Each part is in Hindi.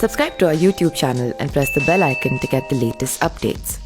Subscribe to our YouTube channel and press the bell icon to get the latest updates.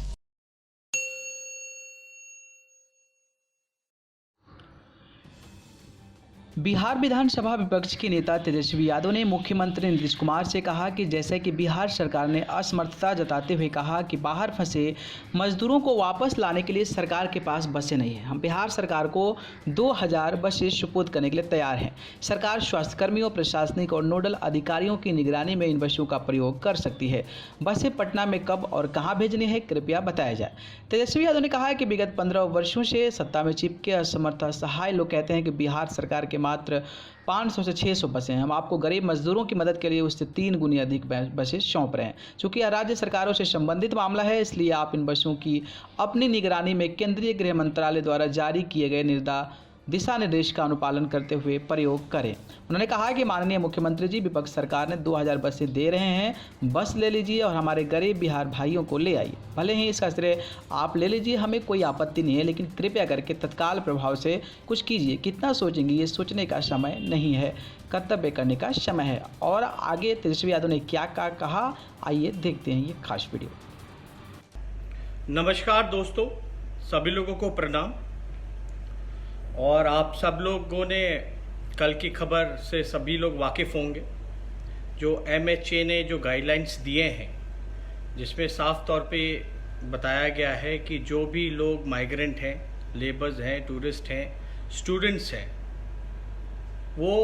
Bihar विधानसभा विपक्ष के नेता तेजस्वी यादव ने मुख्यमंत्री नीतीश कुमार से कहा कि जैसे कि बिहार सरकार ने असमर्थता जताते हुए कहा कि बाहर फंसे मजदूरों को वापस लाने के लिए सरकार के पास बसें नहीं हैं। हम बिहार सरकार को 2000 बसें सुपुर्द करने के लिए तैयार हैं। सरकार स्वास्थ्यकर्मियों, प्रशासनिक और नोडल अधिकारियों की निगरानी में इन बसों का प्रयोग कर सकती है। बसें पटना में कब और कहाँ भेजनी है, कृपया बताया जाए। तेजस्वी यादव ने कहा कि विगत 15 वर्षों से सत्ता में चिपके असमर्थ असहाय लोग कहते हैं कि बिहार सरकार के मात्र 500 से 600 बसें हैं। हम आपको गरीब मजदूरों की मदद के लिए उससे 3 गुनी अधिक बसें सौंप रहे हैं। चूँकि यह राज्य सरकारों से संबंधित मामला है, इसलिए आप इन बसों की अपनी निगरानी में केंद्रीय गृह मंत्रालय द्वारा जारी किए गए दिशा निर्देश का अनुपालन करते हुए प्रयोग करें। उन्होंने कहा कि माननीय मुख्यमंत्री जी, विपक्ष सरकार ने 2000 बसें दे रहे हैं, बस ले लीजिए और हमारे गरीब बिहार भाइयों को ले आइए। भले ही इसका श्रेय आप ले लीजिए, हमें कोई आपत्ति नहीं है, लेकिन कृपया करके तत्काल प्रभाव से कुछ कीजिए। कितना सोचेंगे, ये सोचने का समय नहीं है, कर्तव्य करने का समय है। और आगे तेजस्वी यादव ने क्या कहा, आइए देखते हैं ये खास वीडियो। नमस्कार दोस्तों, सभी लोगों को प्रणाम। और आप सब लोगों ने कल की खबर से सभी लोग वाकिफ़ होंगे, जो MHA ने जो गाइडलाइंस दिए हैं, जिसमें साफ तौर पे बताया गया है कि जो भी लोग माइग्रेंट हैं, लेबर्स हैं, टूरिस्ट हैं, स्टूडेंट्स हैं, वो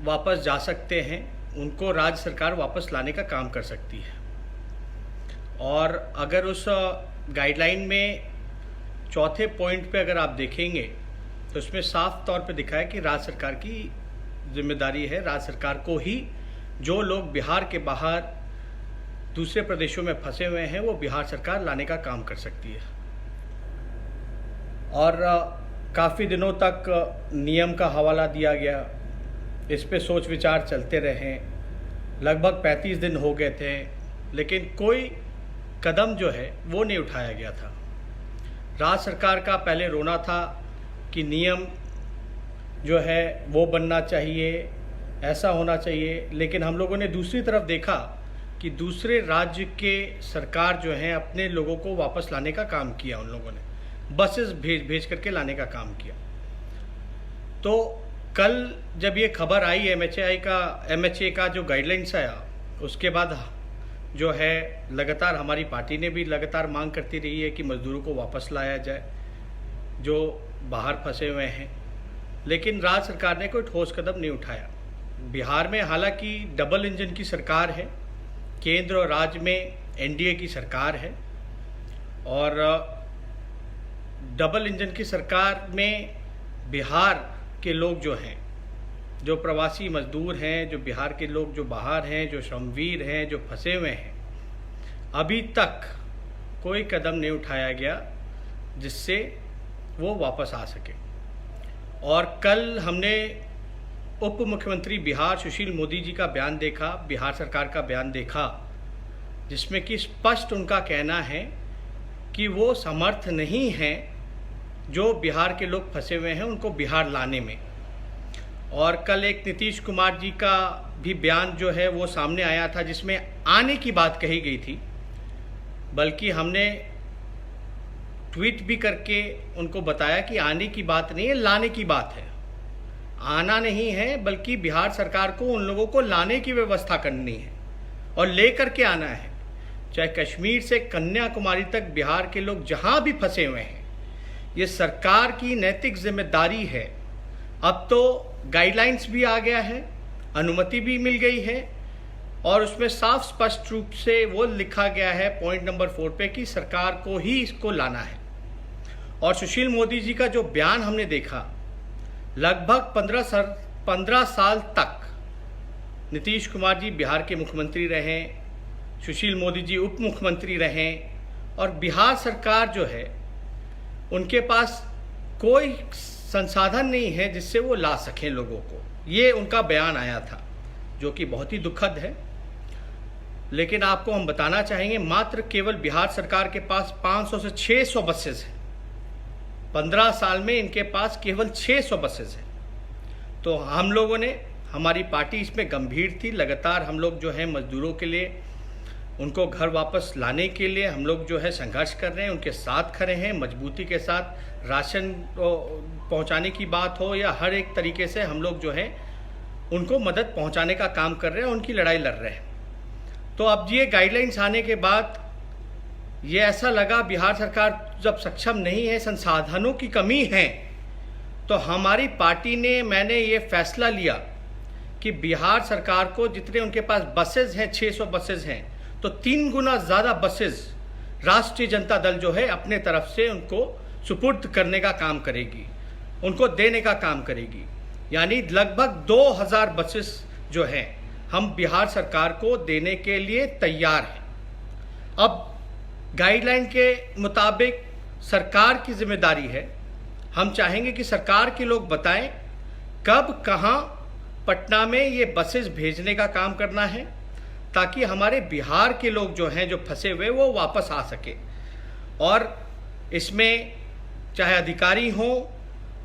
वापस जा सकते हैं। उनको राज्य सरकार वापस लाने का काम कर सकती है। और अगर उस गाइडलाइन में चौथे पॉइंट पे अगर आप देखेंगे तो उसमें साफ तौर पे दिखा है कि राज्य सरकार की जिम्मेदारी है, राज्य सरकार को ही जो लोग बिहार के बाहर दूसरे प्रदेशों में फंसे हुए हैं वो बिहार सरकार लाने का काम कर सकती है। और काफ़ी दिनों तक नियम का हवाला दिया गया, इस पे सोच विचार चलते रहे, लगभग 35 दिन हो गए थे, लेकिन कोई कदम जो है वो नहीं उठाया गया था। राज्य सरकार का पहले रोना था कि नियम जो है वो बनना चाहिए, ऐसा होना चाहिए, लेकिन हम लोगों ने दूसरी तरफ देखा कि दूसरे राज्य के सरकार जो हैं अपने लोगों को वापस लाने का काम किया। उन लोगों ने बसेस भेज करके लाने का काम किया। तो कल जब ये खबर आई MHA का जो गाइडलाइंस आया, उसके बाद जो है लगातार हमारी पार्टी ने भी लगातार मांग करती रही है कि मजदूरों को वापस लाया जाए जो बाहर फंसे हुए हैं, लेकिन राज्य सरकार ने कोई ठोस कदम नहीं उठाया। बिहार में हालांकि डबल इंजन की सरकार है, केंद्र और राज्य में NDA की सरकार है, और डबल इंजन की सरकार में बिहार के लोग जो हैं, जो प्रवासी मजदूर हैं, जो बिहार के लोग जो बाहर हैं, जो श्रमवीर हैं, जो फंसे हुए हैं, अभी तक कोई कदम नहीं उठाया गया जिससे वो वापस आ सके। और कल हमने उप मुख्यमंत्री बिहार सुशील मोदी जी का बयान देखा, बिहार सरकार का बयान देखा, जिसमें कि स्पष्ट उनका कहना है कि वो समर्थ नहीं हैं जो बिहार के लोग फंसे हुए हैं उनको बिहार लाने में। और कल एक नीतीश कुमार जी का भी बयान जो है वो सामने आया था, जिसमें आने की बात कही गई थी, बल्कि हमने ट्वीट भी करके उनको बताया कि आने की बात नहीं है, लाने की बात है। आना नहीं है, बल्कि बिहार सरकार को उन लोगों को लाने की व्यवस्था करनी है और लेकर के आना है। चाहे कश्मीर से कन्याकुमारी तक बिहार के लोग जहां भी फंसे हुए हैं, ये सरकार की नैतिक जिम्मेदारी है। अब तो गाइडलाइंस भी आ गया है, अनुमति भी मिल गई है, और उसमें साफ स्पष्ट रूप से वो लिखा गया है पॉइंट नंबर 4 पे कि सरकार को ही इसको लाना है। और सुशील मोदी जी का जो बयान हमने देखा, लगभग 15 साल तक नीतीश कुमार जी बिहार के मुख्यमंत्री रहे, सुशील मोदी जी उप मुख्यमंत्री रहे, और बिहार सरकार जो है उनके पास कोई संसाधन नहीं है जिससे वो ला सकें लोगों को। ये उनका बयान आया था, जो कि बहुत ही दुखद है। लेकिन आपको हम बताना चाहेंगे, मात्र केवल बिहार सरकार के पास 500 से 600 बसेस हैं। 15 साल में इनके पास केवल 600 बसेस हैं। तो हम लोगों ने हमारी पार्टी इसमें गंभीर थी। लगातार हम लोग जो है मजदूरों के लिए, उनको घर वापस लाने के लिए हम लोग जो है संघर्ष कर रहे हैं, उनके साथ खड़े हैं मजबूती के साथ। राशन पहुंचाने की बात हो या हर एक तरीके से हम लोग जो है उनको मदद पहुंचाने का काम कर रहे हैं, उनकी लड़ाई लड़ रहे हैं। तो अब ये गाइडलाइंस आने के बाद ये ऐसा लगा बिहार सरकार जब सक्षम नहीं है, संसाधनों की कमी है, तो हमारी पार्टी ने, मैंने ये फैसला लिया कि बिहार सरकार को जितने उनके पास बसेस हैं, 600 बसेस हैं, तो 3 गुना ज़्यादा बसेस राष्ट्रीय जनता दल जो है अपने तरफ से उनको सुपुर्द करने का काम करेगी, उनको देने का काम करेगी। यानी लगभग 2000 बसेस जो हैं हम बिहार सरकार को देने के लिए तैयार हैं। अब गाइडलाइन के मुताबिक सरकार की जिम्मेदारी है, हम चाहेंगे कि सरकार के लोग बताएं कब कहां पटना में ये बसेस भेजने का काम करना है, ताकि हमारे बिहार के लोग जो हैं, जो फंसे हुए, वो वापस आ सके। और इसमें चाहे अधिकारी हों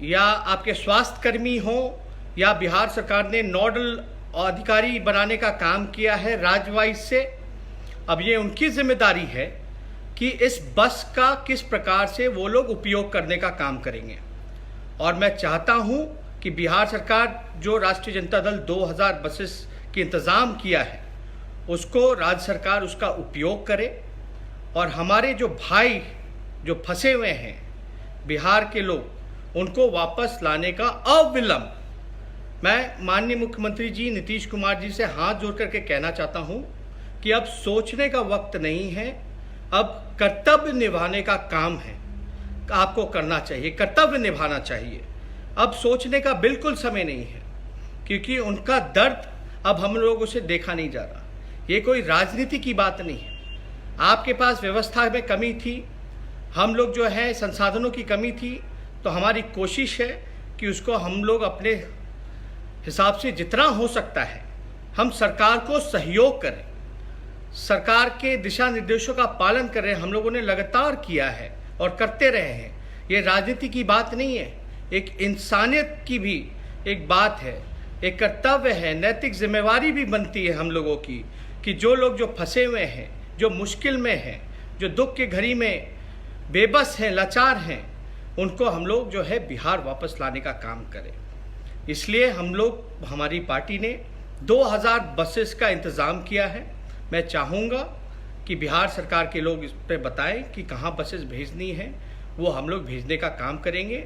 या आपके स्वास्थ्य कर्मी हों, या बिहार सरकार ने नोडल अधिकारी बनाने का काम किया है राज्य वाइज से, अब ये उनकी जिम्मेदारी है कि इस बस का किस प्रकार से वो लोग उपयोग करने का काम करेंगे। और मैं चाहता हूं कि बिहार सरकार जो राष्ट्रीय जनता दल 2000 बसेस की इंतज़ाम किया है, उसको राज्य सरकार उसका उपयोग करे, और हमारे जो भाई जो फंसे हुए हैं बिहार के लोग, उनको वापस लाने का अविलंब, मैं माननीय मुख्यमंत्री जी नीतीश कुमार जी से हाथ जोड़ करके कहना चाहता हूं कि अब सोचने का वक्त नहीं है, अब कर्तव्य निभाने का काम है, आपको करना चाहिए, कर्तव्य निभाना चाहिए। अब सोचने का बिल्कुल समय नहीं है, क्योंकि उनका दर्द अब हम लोगों से देखा नहीं जा रहा। ये कोई राजनीति की बात नहीं है। आपके पास व्यवस्था में कमी थी, हम लोग जो है संसाधनों की कमी थी, तो हमारी कोशिश है कि उसको हम लोग अपने हिसाब से जितना हो सकता है हम सरकार को सहयोग करें, सरकार के दिशा निर्देशों का पालन करें। हम लोगों ने लगातार किया है और करते रहे हैं। ये राजनीति की बात नहीं है, एक इंसानियत की भी एक बात है, एक कर्तव्य है, नैतिक जिम्मेवारी भी बनती है हम लोगों की, कि जो लोग जो फंसे हुए हैं, जो मुश्किल में हैं, जो दुख के घड़ी में बेबस हैं, लाचार हैं, उनको हम लोग जो है बिहार वापस लाने का काम करें। इसलिए हम लोग, हमारी पार्टी ने 2000 बसेस का इंतज़ाम किया है। मैं चाहूँगा कि बिहार सरकार के लोग इस पर बताएं कि कहाँ बसेस भेजनी है, वो हम लोग भेजने का काम करेंगे,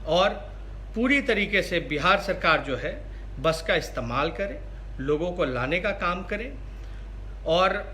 और पूरी तरीके से बिहार सरकार जो है बस का इस्तेमाल करे, लोगों को लाने का काम करें। और